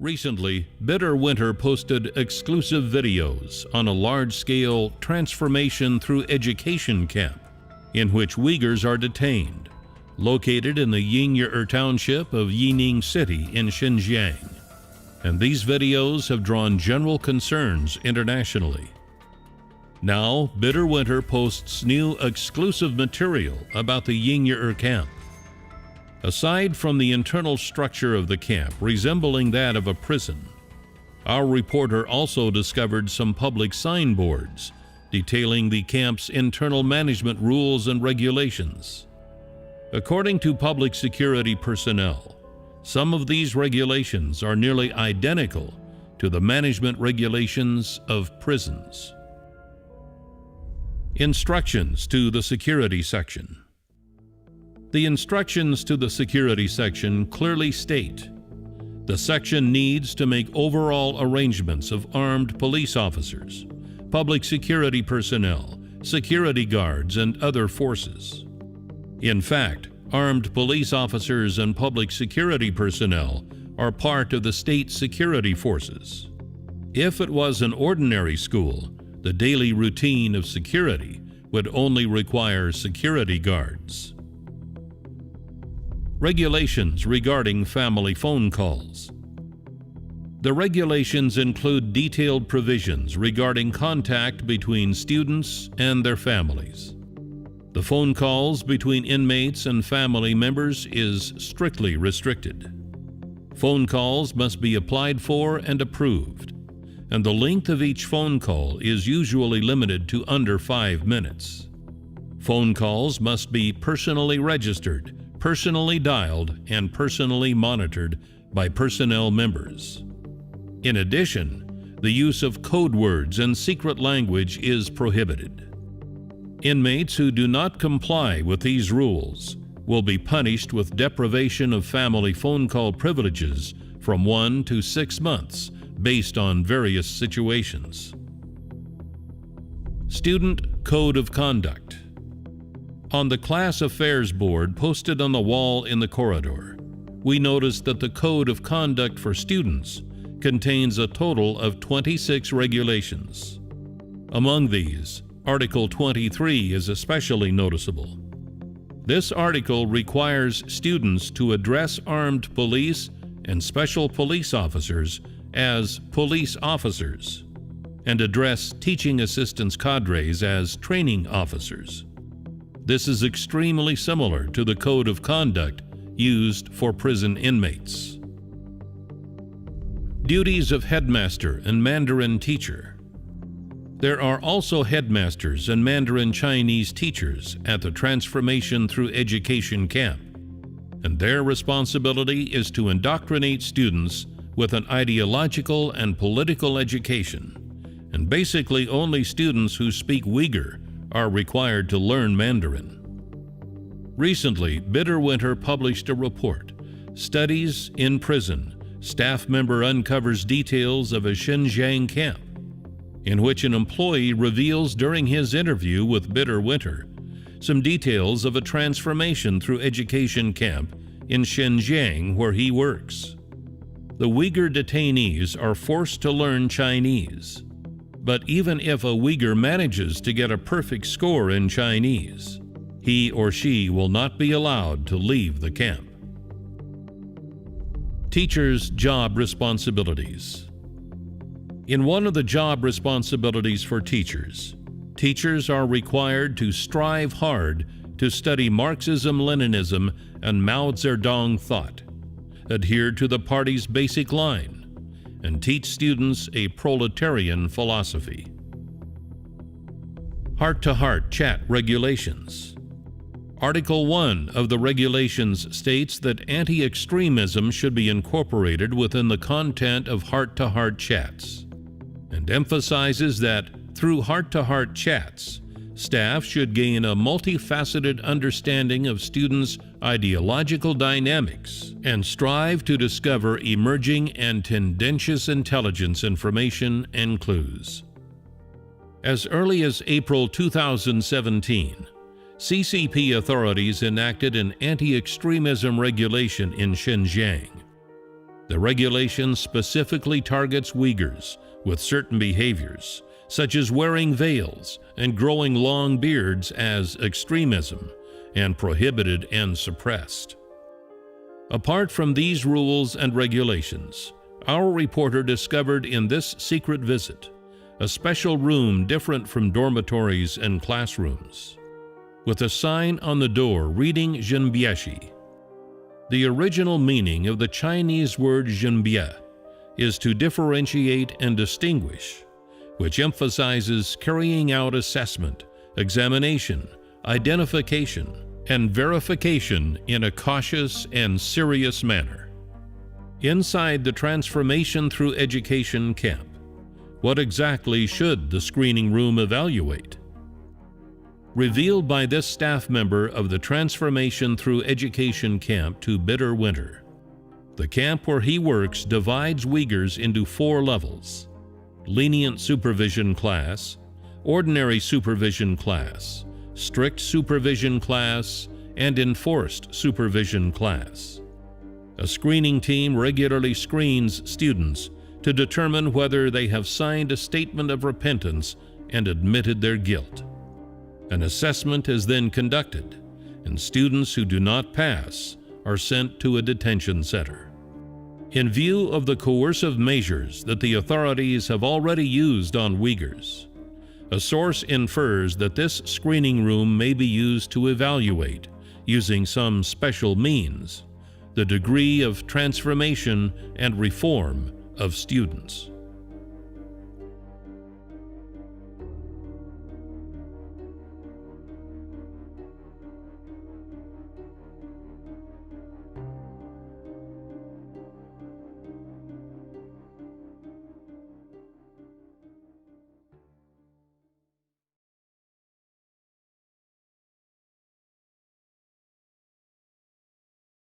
Recently, Bitter Winter posted exclusive videos on a large-scale transformation through education camp in which Uyghurs are detained, located in the Yingye'er township of Yining City in Xinjiang. And these videos have drawn general concerns internationally. Now, Bitter Winter posts new exclusive material about the Yingye'er camp. Aside from the internal structure of the camp resembling that of a prison, our reporter also discovered some public signboards detailing the camp's internal management rules and regulations. According to public security personnel, some of these regulations are nearly identical to the management regulations of prisons. Instructions to the security section. The instructions to the security section clearly state, the section needs to make overall arrangements of armed police officers, public security personnel, security guards, and other forces. In fact, armed police officers and public security personnel are part of the state security forces. If it was an ordinary school, the daily routine of security would only require security guards. Regulations regarding family phone calls. The regulations include detailed provisions regarding contact between students and their families. The phone calls between inmates and family members is strictly restricted. Phone calls must be applied for and approved, and the length of each phone call is usually limited to under 5 minutes. Phone calls must be personally registered, personally dialed, and personally monitored by personnel members. In addition, the use of code words and secret language is prohibited. Inmates who do not comply with these rules will be punished with deprivation of family phone call privileges from 1 to 6 months based on various situations. Student Code of Conduct. On the class affairs board posted on the wall in the corridor, we noticed that the Code of Conduct for students contains a total of 26 regulations. Among these, Article 23 is especially noticeable. This article requires students to address armed police and special police officers as police officers, and address teaching assistants cadres as training officers. This is extremely similar to the code of conduct used for prison inmates. Duties of headmaster and Mandarin teacher. There are also headmasters and Mandarin Chinese teachers at the Transformation Through Education camp, and their responsibility is to indoctrinate students with an ideological and political education, and basically only students who speak Uyghur are required to learn Mandarin. Recently, Bitter Winter published a report, Studies in Prison, Staff Member Uncovers Details of a Xinjiang Camp, in which an employee reveals during his interview with Bitter Winter some details of a transformation through education camp in Xinjiang where he works. The Uyghur detainees are forced to learn Chinese. But even if a Uyghur manages to get a perfect score in Chinese, he or she will not be allowed to leave the camp. Teachers' job responsibilities. In one of the job responsibilities for teachers, teachers are required to strive hard to study Marxism-Leninism and Mao Zedong thought, adhere to the party's basic line, and teach students a proletarian philosophy. Heart-to-heart chat regulations. Article 1 of the regulations states that anti-extremism should be incorporated within the content of heart-to-heart chats, and emphasizes that through heart-to-heart chats, staff should gain a multifaceted understanding of students' ideological dynamics and strive to discover emerging and tendentious intelligence information and clues. As early as April 2017, CCP authorities enacted an anti-extremism regulation in Xinjiang. The regulation specifically targets Uyghurs with certain behaviors, such as wearing veils and growing long beards, as extremism and prohibited and suppressed. Apart from these rules and regulations, our reporter discovered in this secret visit a special room different from dormitories and classrooms, with a sign on the door reading Yingye'er. The original meaning of the Chinese word Yingye'er is to differentiate and distinguish, which emphasizes carrying out assessment, examination, identification, and verification in a cautious and serious manner. Inside the Transformation Through Education camp, what exactly should the screening room evaluate? Revealed by this staff member of the Transformation Through Education camp to Bitter Winter. The camp where he works divides Uyghurs into 4 levels: lenient supervision class, ordinary supervision class, strict supervision class, and enforced supervision class. A screening team regularly screens students to determine whether they have signed a statement of repentance and admitted their guilt. An assessment is then conducted, and students who do not pass are sent to a detention center. In view of the coercive measures that the authorities have already used on Uyghurs, a source infers that this screening room may be used to evaluate, using some special means, the degree of transformation and reform of students.